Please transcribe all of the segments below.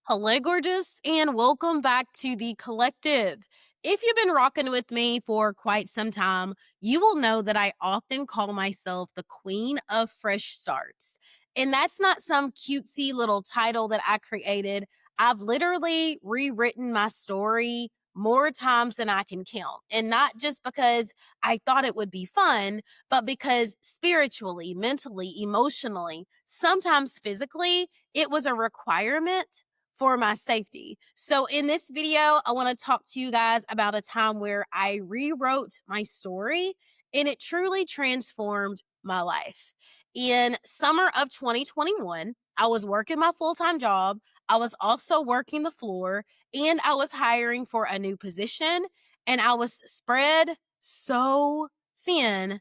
Hello, gorgeous, and welcome back to the Collective. If you've been rocking with me for quite some time, you will know that I often call myself the queen of fresh starts. And that's not some cutesy little title that I created. I've literally rewritten my story more times than I can count. And not just because I thought it would be fun, but because spiritually, mentally, emotionally, sometimes physically, it was a requirement for my safety. So in this video, I want to talk to you guys about a time where I rewrote my story and it truly transformed my life. In summer of 2021, I was working my full-time job. I was also working the floor and I was hiring for a new position and I was spread so thin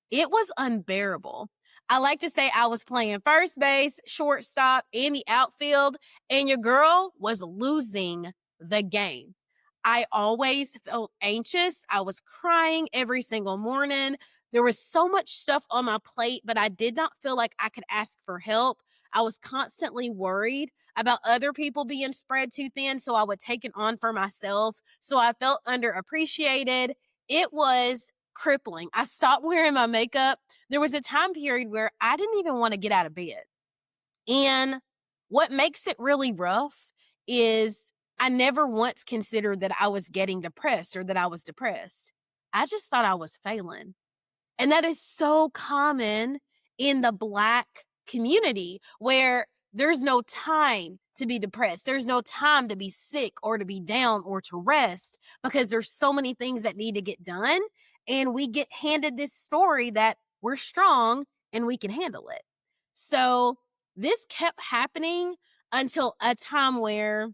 it was unbearable. I like to say I was playing first base, shortstop, in the outfield, and your girl was losing the game. I always felt anxious. I was crying every single morning. There was so much stuff on my plate, but I did not feel like I could ask for help. I was constantly worried about other people being spread too thin, so I would take it on for myself. So I felt underappreciated. It was crippling. I stopped wearing my makeup. There was a time period where I didn't even want to get out of bed. And what makes it really rough is I never once considered that I was getting depressed or that I was depressed. I just thought I was failing. And that is so common in the Black community where there's no time to be depressed. There's no time to be sick or to be down or to rest because there's so many things that need to get done. And we get handed this story that we're strong and we can handle it. So this kept happening until a time where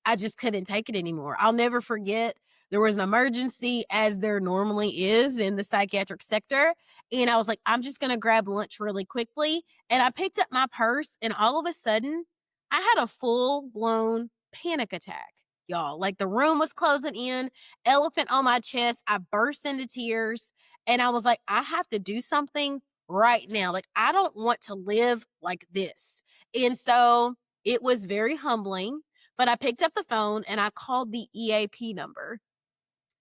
I just couldn't take it anymore. I'll never forget there was an emergency, as there normally is in the psychiatric sector. And I was like, I'm just going to grab lunch really quickly. And I picked up my purse, and all of a sudden, I had a full blown panic attack, y'all. Like the room was closing in, elephant on my chest. I burst into tears, and I was like, I have to do something right now. Like, I don't want to live like this. And so it was very humbling, but I picked up the phone and I called the EAP number.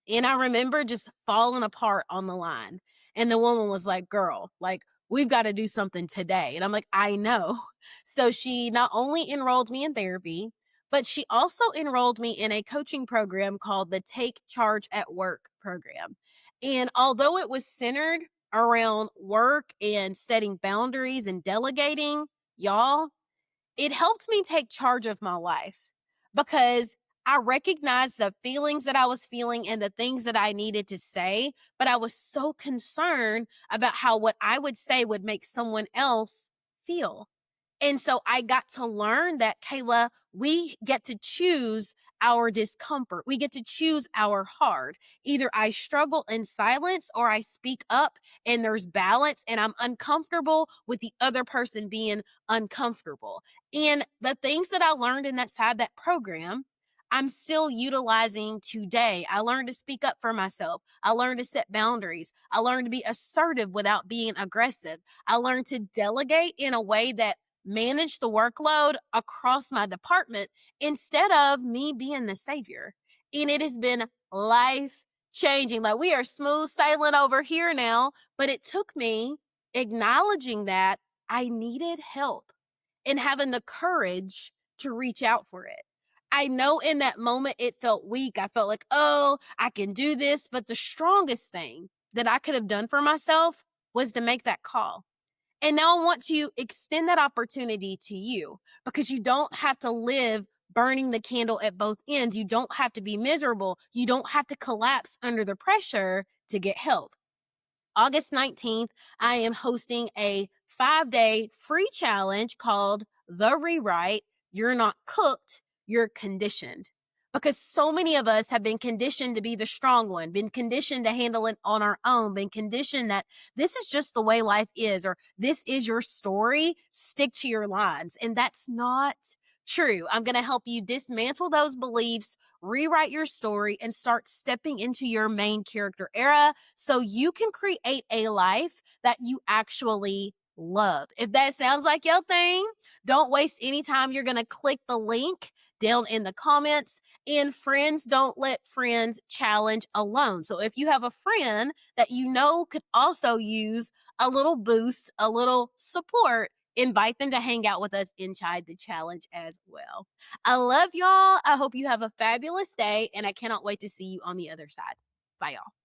And I remember just falling apart on the line. And the woman was like, girl, like, we've got to do something today. And I'm like, I know. So she not only enrolled me in therapy, but she also enrolled me in a coaching program called the Take Charge at Work program. And although it was centered around work and setting boundaries and delegating, y'all, it helped me take charge of my life because I recognized the feelings that I was feeling and the things that I needed to say, but I was so concerned about how what I would say would make someone else feel. And so I got to learn that, Kayla, we get to choose our discomfort. We get to choose our hard. Either I struggle in silence or I speak up and there's balance and I'm uncomfortable with the other person being uncomfortable. And the things that I learned in that program, I'm still utilizing today. I learned to speak up for myself. I learned to set boundaries. I learned to be assertive without being aggressive. I learned to delegate in a way that manage the workload across my department instead of me being the savior. And it has been life changing. Like we are smooth sailing over here now, but it took me acknowledging that I needed help and having the courage to reach out for it. I know in that moment it felt weak. I felt like, oh, I can do this. But the strongest thing that I could have done for myself was to make that call. And now I want to extend that opportunity to you because you don't have to live burning the candle at both ends. You don't have to be miserable. You don't have to collapse under the pressure to get help. August 19th, I am hosting a 5-day free challenge called The Rewrite. You're not cooked, you're conditioned. Because so many of us have been conditioned to be the strong one, been conditioned to handle it on our own, been conditioned that this is just the way life is, or this is your story, stick to your lines. And that's not true. I'm going to help you dismantle those beliefs, rewrite your story, and start stepping into your main character era so you can create a life that you actually love. If that sounds like your thing, Don't waste any time. You're going to click the link down in the comments. And friends don't let friends challenge alone. So if you have a friend that you know could also use a little boost, a little support, invite them to hang out with us inside the challenge as well. I love y'all. I hope you have a fabulous day, and I cannot wait to see you on the other side. Bye, y'all.